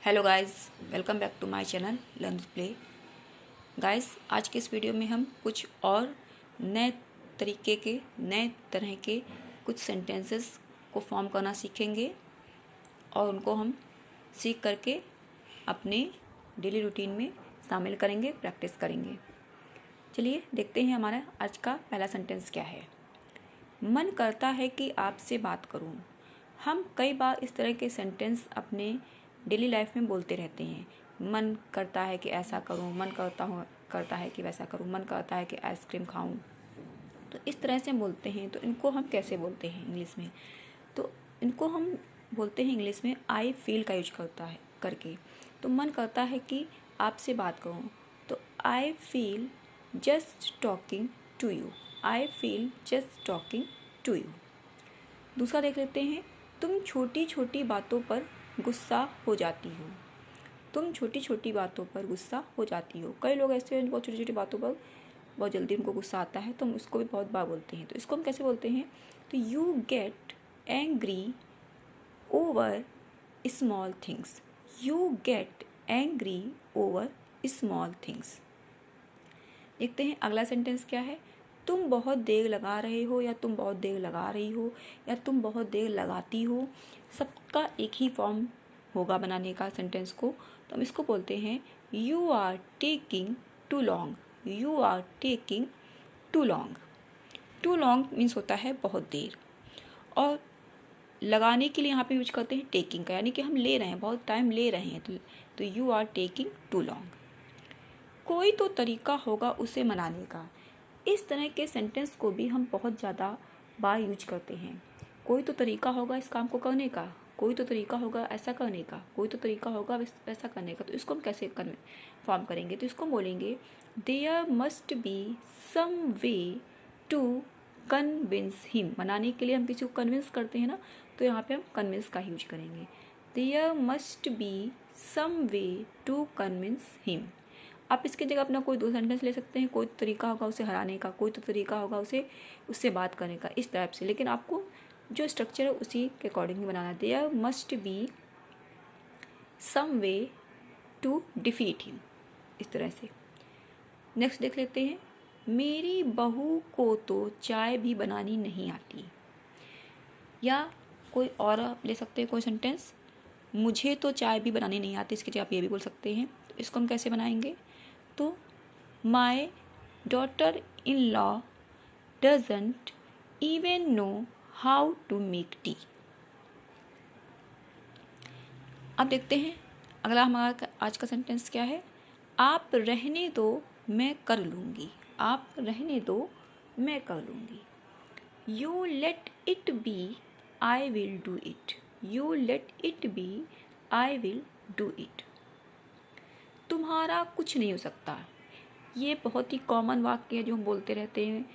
Hello guys, welcome back to my channel learn play. Guys, आज के इस video में हम कुछ और नए तरह के कुछ सेंटेंसेस को फॉर्म करना सीखेंगे और उनको हम सीख करके अपने डेली रूटीन में शामिल करेंगे, प्रैक्टिस करेंगे। चलिए देखते हैं हमारा आज का पहला सेंटेंस क्या है। मन करता है कि आपसे बात करूं। हम कई बार इस तरह के सेंटेंस अपने डेली लाइफ में बोलते रहते हैं। मन करता है कि ऐसा करूं, मन करता है कि वैसा करूं, मन करता है कि आइसक्रीम खाऊं। तो इस तरह से हम बोलते हैं। तो इनको हम कैसे बोलते हैं इंग्लिश में? तो इनको हम बोलते हैं इंग्लिश में आई फील का यूज करके। तो मन करता है कि आपसे बात करूं, तो I feel just talking to you. I feel just talking to you. दूसरा देख लेते हैं। तुम छोटी छोटी बातों पर गुस्सा हो जाती हो। तुम छोटी छोटी बातों पर गुस्सा हो जाती हो। कई लोग ऐसे हैं जिनको छोटी छोटी बातों पर बहुत जल्दी उनको गुस्सा आता है, तो हम उसको भी बहुत बार बोलते हैं। तो इसको हम कैसे बोलते हैं? तो you get angry over small things. You get angry over small things. देखते हैं अगला सेंटेंस क्या है। तुम बहुत देर लगा रहे हो, या तुम बहुत देर लगा रही हो, या तुम बहुत देर लगाती हो। सबका एक ही फॉर्म होगा बनाने का सेंटेंस को। तो हम इसको बोलते हैं you are taking too long. You are taking too long. Too long means होता है बहुत देर, और लगाने के लिए यहाँ पे यूज करते हैं टेकिंग का, यानी कि हम ले रहे हैं, बहुत टाइम ले रहे हैं। तो you are taking too long. कोई तो तरीका होगा उसे मनाने का। इस तरह के सेंटेंस को भी हम बहुत ज़्यादा बार यूज करते हैं। कोई तो तरीका होगा इस काम को करने का, कोई तो तरीका होगा ऐसा करने का, कोई तो तरीका होगा वैसा करने का। तो इसको हम कैसे फॉर्म करेंगे? तो इसको बोलेंगे there must be some way to convince him. मनाने के लिए हम किसी को कन्विंस करते हैं ना, तो यहाँ पे हम कन्विंस का यूज करेंगे। There must be some way to convince him. आप इसकी जगह अपना कोई दो सेंटेंस ले सकते हैं। कोई तो तरीका होगा उसे हराने का, कोई तो तरीका होगा उससे बात करने का, इस टाइप से। लेकिन आपको जो स्ट्रक्चर है उसी के अकॉर्डिंग ही बनाना। There must be some way to defeat him, इस तरह से। नेक्स्ट देख लेते हैं। मेरी बहू को तो चाय भी बनानी नहीं आती। या कोई और आप ले सकते हैं कोई सेंटेंस, मुझे तो चाय भी बनानी नहीं आती। इसकी जगह आप ये भी बोल सकते हैं। तो इसको हम कैसे बनाएंगे? तो my daughter in law doesn't even know how to make tea. अब देखते हैं अगला हमारा आज का सेंटेंस क्या है। आप रहने दो मैं कर लूँगी। आप रहने दो मैं कर लूँगी। You let it be I will do it. You let it be I will do it. तुम्हारा कुछ नहीं हो सकता। ये बहुत ही कॉमन वाक्य है जो हम बोलते रहते हैं।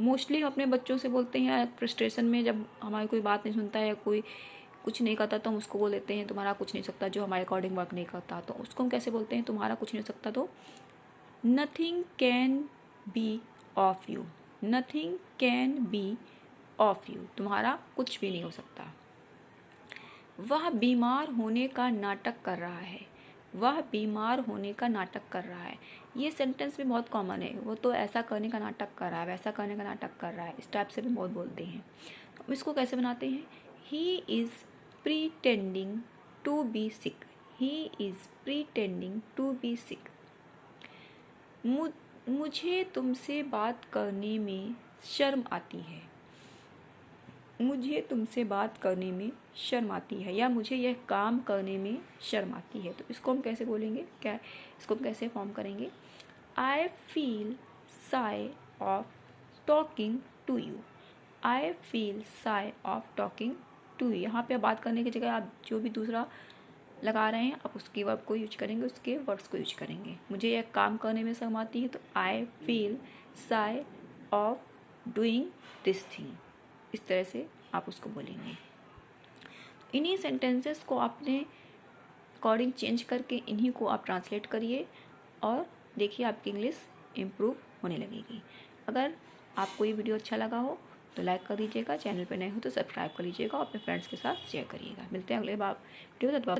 मोस्टली हम अपने बच्चों से बोलते हैं फ्रस्ट्रेशन में, जब हमारी कोई बात नहीं सुनता है, कोई कुछ नहीं करता, तो हम उसको बोल देते हैं तुम्हारा कुछ नहीं हो सकता, जो हमारे अकॉर्डिंग वर्क नहीं करता। तो उसको हम कैसे बोलते हैं? तुम्हारा कुछ नहीं हो सकता। तो nothing can be of you. Nothing can be of you. तुम्हारा कुछ भी नहीं हो सकता। वह बीमार होने का नाटक कर रहा है। वह बीमार होने का नाटक कर रहा है। ये सेंटेंस भी बहुत कॉमन है। वो तो ऐसा करने का नाटक कर रहा है, वैसा करने का नाटक कर रहा है, इस टाइप से भी बहुत बोलते हैं। तो इसको कैसे बनाते हैं? He is pretending to be sick. He is pretending to be sick. मुझे तुमसे बात करने में शर्म आती है। मुझे तुमसे बात करने में शर्म आती है, या मुझे यह काम करने में शर्म आती है। तो इसको हम कैसे बोलेंगे? इसको हम कैसे फॉर्म करेंगे? I feel shy of talking to you. I feel shy of talking to you. यहाँ पे बात करने की जगह आप जो भी दूसरा लगा रहे हैं, आप उसके वर्ब को यूज करेंगे, उसके वर्ड्स को यूज करेंगे। मुझे यह काम करने में शर्म आती है, तो I feel shy of doing this thing. इस तरह से आप उसको बोलेंगे। इन्हीं सेंटेंसेस को आपने अकॉर्डिंग चेंज करके इन्हीं को आप ट्रांसलेट करिए, और देखिए आपकी इंग्लिश इम्प्रूव होने लगेगी। अगर आपको ये वीडियो अच्छा लगा हो तो लाइक कर दीजिएगा, चैनल पर नए हो तो सब्सक्राइब कर लीजिएगा, और अपने फ्रेंड्स के साथ शेयर करिएगा। मिलते हैं अगले वीडियो।